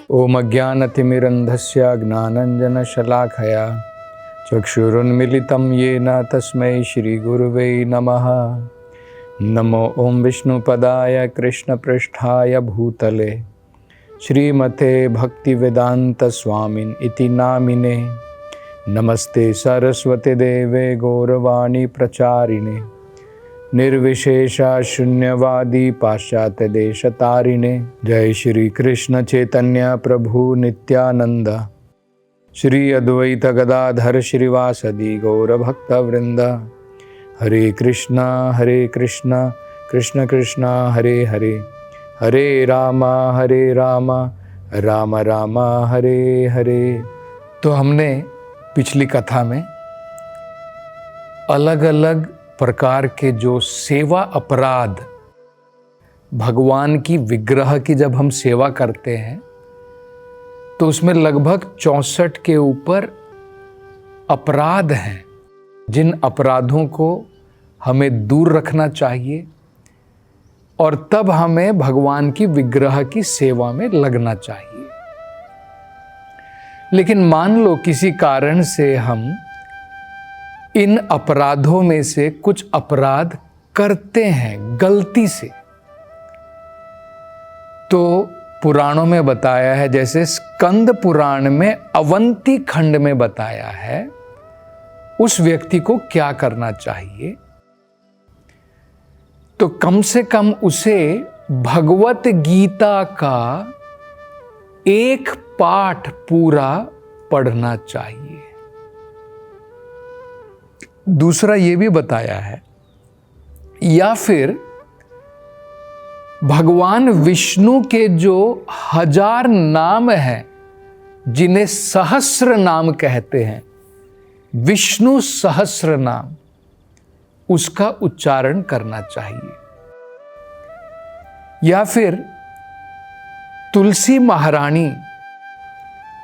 ओम अज्ञानतिमिरन्धस्य ज्ञानाञ्जनशलाकया चक्षुरुन्मीलितं येन तस्मै श्रीगुरुवे नमः। नमो ओम विष्णुपदाय कृष्णपृष्ठाय भूतले श्रीमते भक्तिवेदांत स्वामिन इति नामिने। नमस्ते सरस्वती देवे गौरवाणी प्रचारिणे निर्विशेषा शून्यवादी पाश्चात्य देश तारिणे। जय श्री कृष्ण चैतन्य प्रभु नित्यानंद श्री अद्वैत गदाधर श्रीवासदि गौर भक्त वृंद। हरे कृष्णा कृष्ण कृष्णा हरे हरे, हरे राम राम राम हरे हरे। तो हमने पिछली कथा में अलग अलग प्रकार के जो सेवा अपराध, भगवान की विग्रह की जब हम सेवा करते हैं तो उसमें लगभग 64 के ऊपर अपराध हैं, जिन अपराधों को हमें दूर रखना चाहिए और तब हमें भगवान की विग्रह की सेवा में लगना चाहिए। लेकिन मान लो किसी कारण से हम इन अपराधों में से कुछ अपराध करते हैं गलती से, तो पुराणों में बताया है, जैसे स्कंद पुराण में अवंती खंड में बताया है, उस व्यक्ति को क्या करना चाहिए। तो कम से कम उसे भगवत गीता का एक पाठ पूरा पढ़ना चाहिए। दूसरा ये भी बताया है, या फिर भगवान विष्णु के जो 1000 नाम हैं, जिन्हें सहस्र नाम कहते हैं, विष्णु सहस्र नाम, उसका उच्चारण करना चाहिए। या फिर तुलसी महारानी,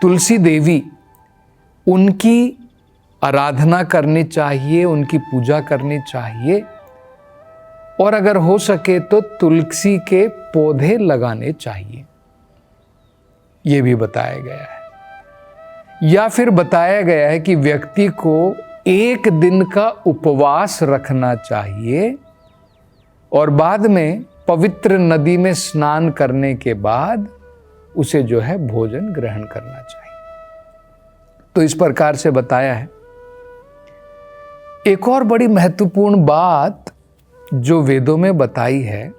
तुलसी देवी, उनकी आराधना करनी चाहिए, उनकी पूजा करनी चाहिए, और अगर हो सके तो तुलसी के पौधे लगाने चाहिए, ये भी बताया गया है। या फिर बताया गया है कि व्यक्ति को 1 दिन का उपवास रखना चाहिए और बाद में पवित्र नदी में स्नान करने के बाद उसे जो है भोजन ग्रहण करना चाहिए। तो इस प्रकार से बताया है। एक और बड़ी महत्वपूर्ण बात जो वेदों में बताई है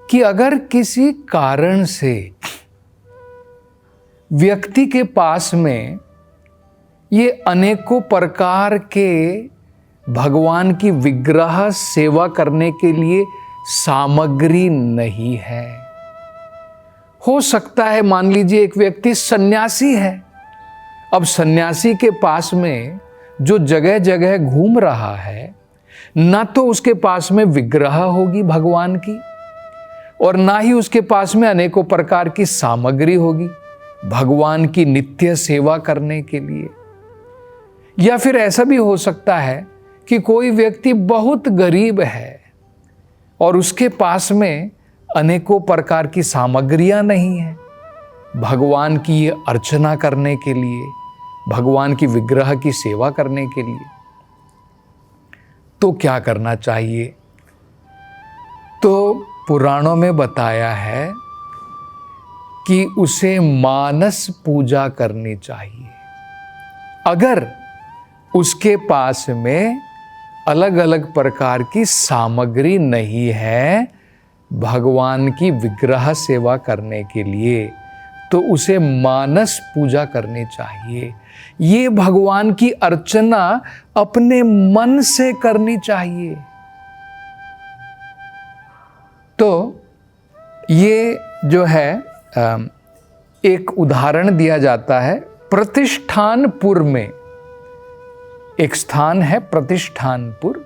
कि अगर किसी कारण से व्यक्ति के पास में ये अनेकों प्रकार के भगवान की विग्रह सेवा करने के लिए सामग्री नहीं है, हो सकता है मान लीजिए एक व्यक्ति सन्यासी है। अब सन्यासी के पास में जो जगह जगह घूम रहा है, ना तो उसके पास में विग्रह होगी भगवान की, और ना ही उसके पास में अनेकों प्रकार की सामग्री होगी भगवान की नित्य सेवा करने के लिए। या फिर ऐसा भी हो सकता है कि कोई व्यक्ति बहुत गरीब है और उसके पास में अनेकों प्रकार की सामग्रियां नहीं है भगवान की ये अर्चना करने के लिए, भगवान की विग्रह की सेवा करने के लिए। तो क्या करना चाहिए? तो पुराणों में बताया है कि उसे मानस पूजा करनी चाहिए। अगर उसके पास में अलग अलग प्रकार की सामग्री नहीं है भगवान की विग्रह सेवा करने के लिए, तो उसे मानस पूजा करनी चाहिए। ये भगवान की अर्चना अपने मन से करनी चाहिए। तो ये जो है एक उदाहरण दिया जाता है। प्रतिष्ठानपुर में एक स्थान है, प्रतिष्ठानपुर,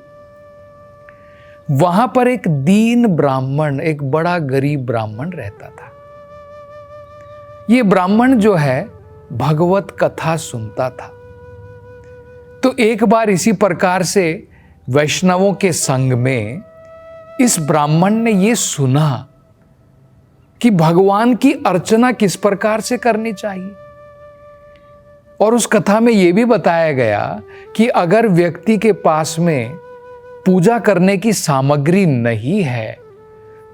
वहां पर एक दीन ब्राह्मण, एक बड़ा गरीब ब्राह्मण रहता था। ये ब्राह्मण जो है भगवत कथा सुनता था। तो एक बार इसी प्रकार से वैष्णवों के संग में इस ब्राह्मण ने ये सुना कि भगवान की अर्चना किस प्रकार से करनी चाहिए। और उस कथा में यह भी बताया गया कि अगर व्यक्ति के पास में पूजा करने की सामग्री नहीं है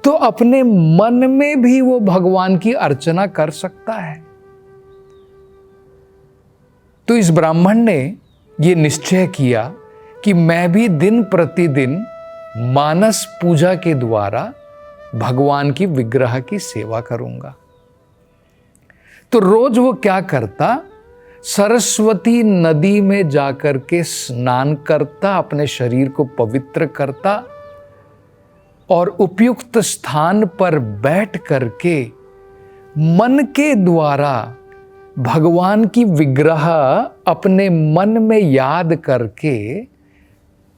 तो अपने मन में भी वो भगवान की अर्चना कर सकता है। तो इस ब्राह्मण ने ये निश्चय किया कि मैं भी दिन प्रतिदिन मानस पूजा के द्वारा भगवान की विग्रह की सेवा करूंगा। तो रोज वो क्या करता, सरस्वती नदी में जाकर के स्नान करता, अपने शरीर को पवित्र करता और उपयुक्त स्थान पर बैठ करके मन के द्वारा भगवान की विग्रह अपने मन में याद करके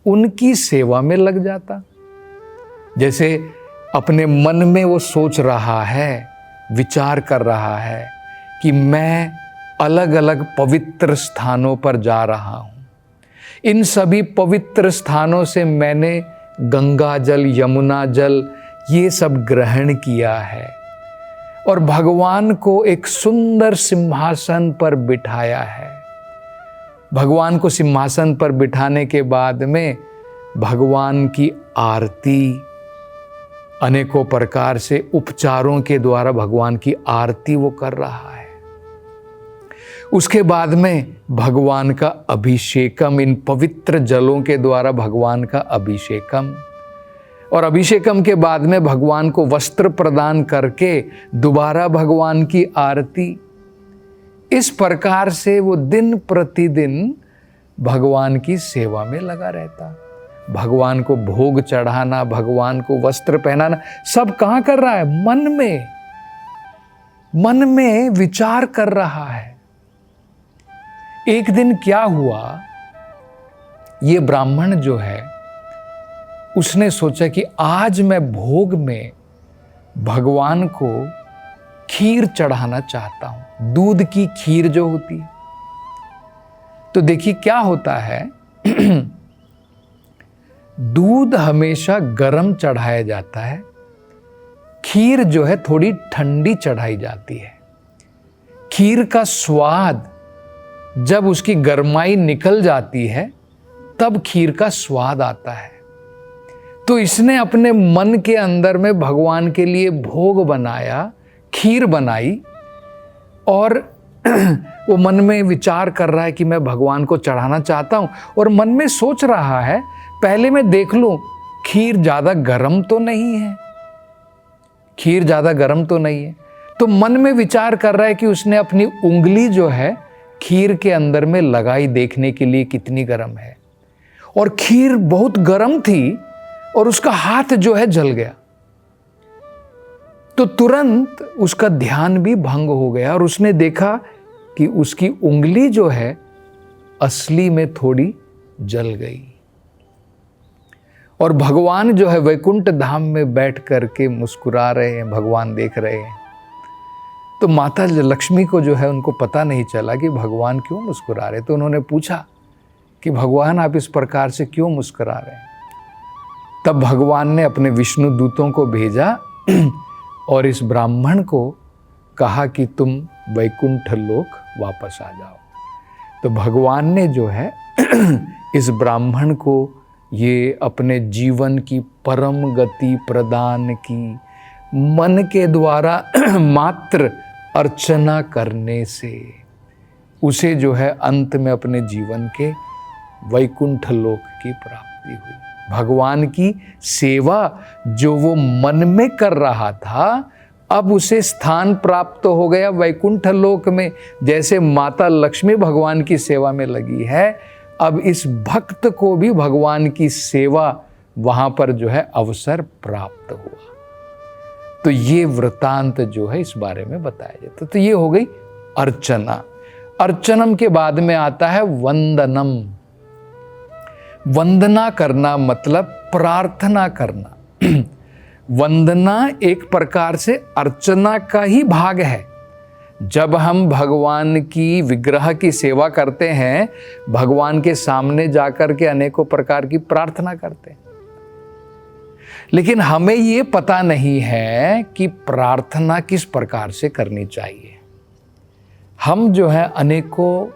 उनकी सेवा में लग जाता। जैसे अपने मन में वो सोच रहा है, विचार कर रहा है कि मैं अलग अलग पवित्र स्थानों पर जा रहा हूं, इन सभी पवित्र स्थानों से मैंने गंगा जल, यमुना जल ये सब ग्रहण किया है और भगवान को एक सुंदर सिंहासन पर बिठाया है। भगवान को सिंहासन पर बिठाने के बाद में भगवान की आरती, अनेकों प्रकार से उपचारों के द्वारा भगवान की आरती वो कर रहा है। उसके बाद में भगवान का अभिषेकम, इन पवित्र जलों के द्वारा भगवान का अभिषेकम, और अभिषेकम के बाद में भगवान को वस्त्र प्रदान करके दोबारा भगवान की आरती। इस प्रकार से वो दिन प्रतिदिन भगवान की सेवा में लगा रहता। भगवान को भोग चढ़ाना, भगवान को वस्त्र पहनाना, सब कहां कर रहा है? मन में विचार कर रहा है। एक दिन क्या हुआ, ये ब्राह्मण जो है उसने सोचा कि आज मैं भोग में भगवान को खीर चढ़ाना चाहता हूं, दूध की खीर जो होती है। तो देखिए क्या होता है दूध हमेशा गर्म चढ़ाया जाता है, खीर जो है थोड़ी ठंडी चढ़ाई जाती है। खीर का स्वाद जब उसकी गर्माई निकल जाती है तब खीर का स्वाद आता है। तो इसने अपने मन के अंदर में भगवान के लिए भोग बनाया, खीर बनाई, और वो मन में विचार कर रहा है कि मैं भगवान को चढ़ाना चाहता हूं, और मन में सोच रहा है पहले मैं देख लूं खीर ज्यादा गर्म तो नहीं है, खीर ज्यादा गर्म तो नहीं है। तो मन में विचार कर रहा है कि उसने अपनी उंगली जो है खीर के अंदर में लगाई देखने के लिए कितनी गर्म है, और खीर बहुत गर्म थी और उसका हाथ जो है जल गया। तो तुरंत उसका ध्यान भी भंग हो गया और उसने देखा कि उसकी उंगली जो है असली में थोड़ी जल गई। और भगवान जो है वैकुंठ धाम में बैठ करके मुस्कुरा रहे हैं, भगवान देख रहे हैं। तो माता लक्ष्मी को जो है उनको पता नहीं चला कि भगवान क्यों मुस्कुरा रहे। तो उन्होंने पूछा कि भगवान आप इस प्रकार से क्यों मुस्कुरा रहे हैं? तब भगवान ने अपने विष्णु दूतों को भेजा और इस ब्राह्मण को कहा कि तुम वैकुंठ लोक वापस आ जाओ। तो भगवान ने जो है इस ब्राह्मण को ये अपने जीवन की परम गति प्रदान की, मन के द्वारा मात्र अर्चना करने से उसे जो है अंत में अपने जीवन के वैकुंठ लोक की प्राप्ति हुई। भगवान की सेवा जो वो मन में कर रहा था, अब उसे स्थान प्राप्त हो गया वैकुंठ लोक में। जैसे माता लक्ष्मी भगवान की सेवा में लगी है, अब इस भक्त को भी भगवान की सेवा वहां पर जो है अवसर प्राप्त हुआ। तो ये वृतांत जो है इस बारे में बताया जाता। तो ये हो गई अर्चना। अर्चनम के बाद में आता है वंदनम। वंदना करना मतलब प्रार्थना करना। वंदना एक प्रकार से अर्चना का ही भाग है। जब हम भगवान की विग्रह की सेवा करते हैं, भगवान के सामने जाकर के अनेकों प्रकार की प्रार्थना करते हैं। लेकिन हमें ये पता नहीं है कि प्रार्थना किस प्रकार से करनी चाहिए। हम जो है अनेकों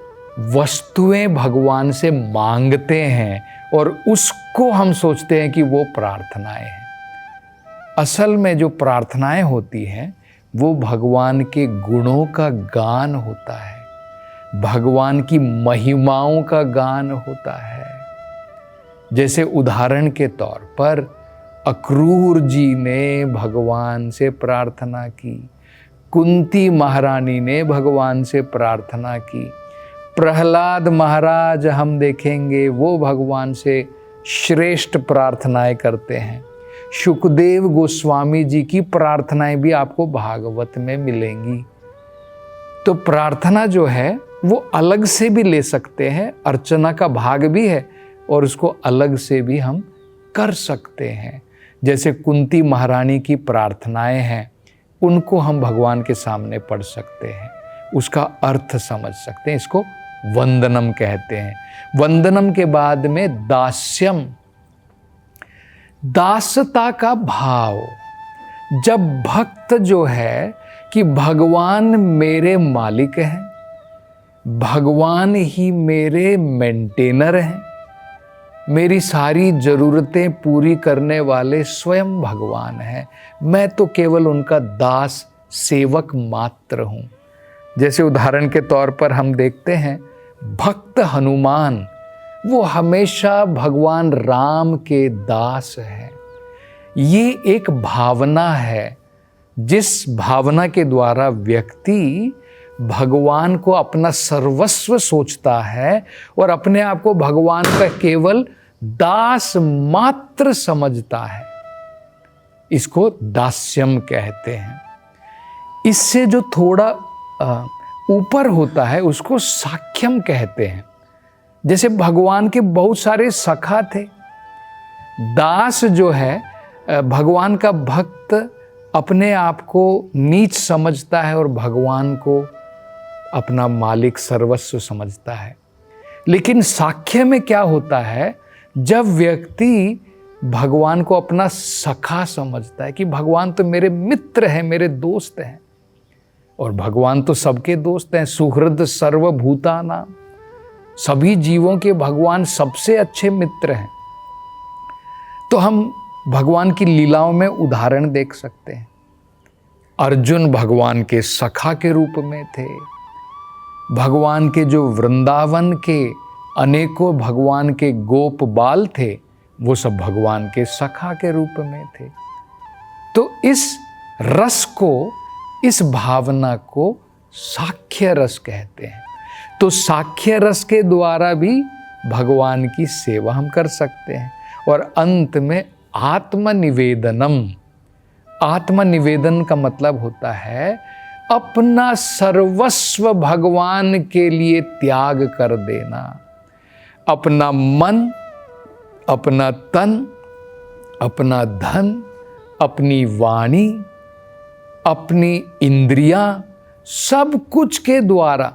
वस्तुएं भगवान से मांगते हैं और उसको हम सोचते हैं कि वो प्रार्थनाएं हैं। असल में जो प्रार्थनाएं होती हैं वो भगवान के गुणों का गान होता है, भगवान की महिमाओं का गान होता है। जैसे उदाहरण के तौर पर अक्रूर जी ने भगवान से प्रार्थना की, कुंती महारानी ने भगवान से प्रार्थना की, प्रहलाद महाराज हम देखेंगे वो भगवान से श्रेष्ठ प्रार्थनाएं करते हैं। शुकदेव गोस्वामी जी की प्रार्थनाएं भी आपको भागवत में मिलेंगी। तो प्रार्थना जो है वो अलग से भी ले सकते हैं, अर्चना का भाग भी है और उसको अलग से भी हम कर सकते हैं। जैसे कुंती महारानी की प्रार्थनाएं हैं, उनको हम भगवान के सामने पढ़ सकते हैं, उसका अर्थ समझ सकते हैं। इसको वंदनम कहते हैं। वंदनम के बाद में दास्यम, दासता का भाव। जब भक्त जो है कि भगवान मेरे मालिक हैं, भगवान ही मेरे मेंटेनर हैं, मेरी सारी ज़रूरतें पूरी करने वाले स्वयं भगवान हैं, मैं तो केवल उनका दास सेवक मात्र हूँ। जैसे उदाहरण के तौर पर हम देखते हैं भक्त हनुमान, वो हमेशा भगवान राम के दास है। ये एक भावना है, जिस भावना के द्वारा व्यक्ति भगवान को अपना सर्वस्व सोचता है और अपने आप को भगवान का केवल दास मात्र समझता है, इसको दास्यम कहते हैं। इससे जो थोड़ा ऊपर होता है उसको साख्यम कहते हैं। जैसे भगवान के बहुत सारे सखा थे। दास जो है, भगवान का भक्त अपने आप को नीच समझता है और भगवान को अपना मालिक सर्वस्व समझता है। लेकिन साख्य में क्या होता है, जब व्यक्ति भगवान को अपना सखा समझता है कि भगवान तो मेरे मित्र हैं, मेरे दोस्त हैं, और भगवान तो सबके दोस्त हैं। सुहृद सर्वभूतानां, सभी जीवों के भगवान सबसे अच्छे मित्र हैं। तो हम भगवान की लीलाओं में उदाहरण देख सकते हैं। अर्जुन भगवान के सखा के रूप में थे। भगवान के जो वृंदावन के अनेकों भगवान के गोप बाल थे, वो सब भगवान के सखा के रूप में थे। तो इस रस को, इस भावना को साख्य रस कहते हैं। तो साख्य रस के द्वारा भी भगवान की सेवा हम कर सकते हैं। और अंत में आत्मनिवेदनम। आत्मनिवेदन का मतलब होता है अपना सर्वस्व भगवान के लिए त्याग कर देना। अपना मन, अपना तन, अपना धन, अपनी वाणी, अपनी इंद्रियां, सब कुछ के द्वारा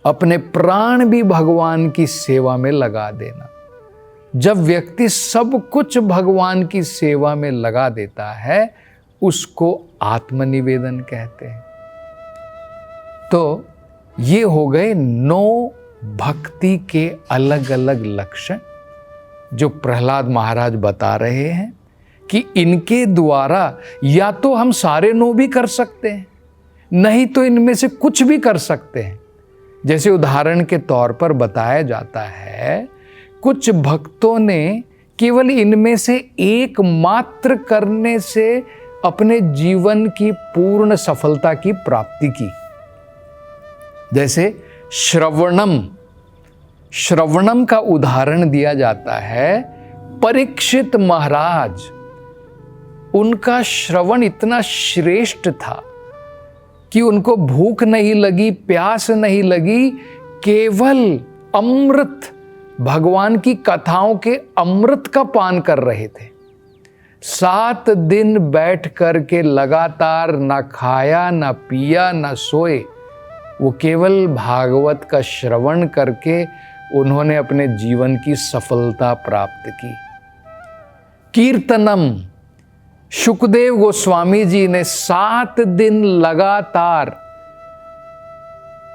अपने प्राण भी भगवान की सेवा में लगा देना। जब व्यक्ति सब कुछ भगवान की सेवा में लगा देता है, उसको आत्मनिवेदन कहते हैं। तो ये हो गए 9 भक्ति के अलग अलग लक्षण जो प्रहलाद महाराज बता रहे हैं कि इनके द्वारा या तो हम सारे 9 भी कर सकते हैं, नहीं तो इनमें से कुछ भी कर सकते हैं। जैसे उदाहरण के तौर पर बताया जाता है, कुछ भक्तों ने केवल इनमें से एक मात्र करने से अपने जीवन की पूर्ण सफलता की प्राप्ति की। जैसे श्रवणम, श्रवणम का उदाहरण दिया जाता है। परीक्षित महाराज, उनका श्रवण इतना श्रेष्ठ था कि उनको भूख नहीं लगी, प्यास नहीं लगी, केवल अमृत, भगवान की कथाओं के अमृत का पान कर रहे थे। 7 दिन बैठ कर के लगातार ना खाया, ना पिया, ना सोए, वो केवल भागवत का श्रवण करके उन्होंने अपने जीवन की सफलता प्राप्त की। कीर्तनम। शुकदेव गोस्वामी जी ने 7 दिन लगातार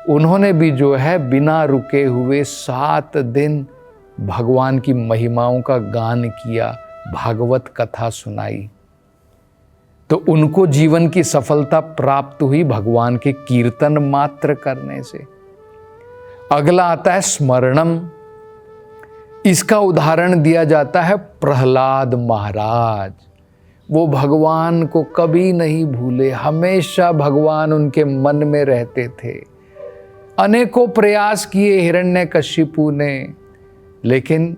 उन्होंने भी जो है बिना रुके हुए 7 दिन भगवान की महिमाओं का गान किया, भागवत कथा सुनाई। तो उनको जीवन की सफलता प्राप्त हुई भगवान के कीर्तन मात्र करने से। अगला आता है स्मरणम। इसका उदाहरण दिया जाता है प्रहलाद महाराज। वो भगवान को कभी नहीं भूले, हमेशा भगवान उनके मन में रहते थे। अनेकों प्रयास किए हिरण्यकशिपु ने, लेकिन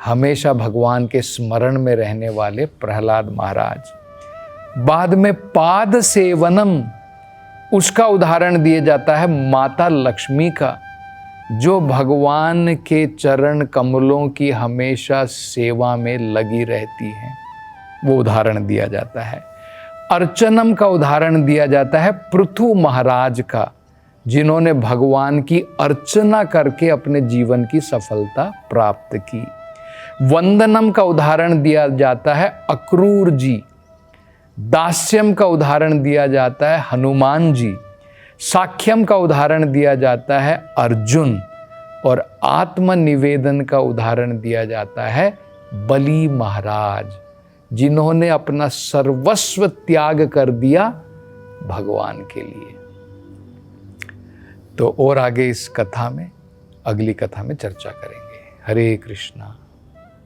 हमेशा भगवान के स्मरण में रहने वाले प्रहलाद महाराज। बाद में पाद सेवनम, उसका उदाहरण दिया जाता है माता लक्ष्मी का, जो भगवान के चरण कमलों की हमेशा सेवा में लगी रहती हैं। वो उदाहरण दिया जाता है। अर्चनम का उदाहरण दिया जाता है पृथु महाराज का, जिन्होंने भगवान की अर्चना करके अपने जीवन की सफलता प्राप्त की। वंदनम का उदाहरण दिया जाता है अक्रूर जी। दास्यम का उदाहरण दिया जाता है हनुमान जी। साख्यम का उदाहरण दिया जाता है अर्जुन। और आत्मनिवेदन का उदाहरण दिया जाता है बलि महाराज, जिन्होंने अपना सर्वस्व त्याग कर दिया भगवान के लिए। तो और आगे इस कथा में, अगली कथा में चर्चा करेंगे। हरे कृष्णा।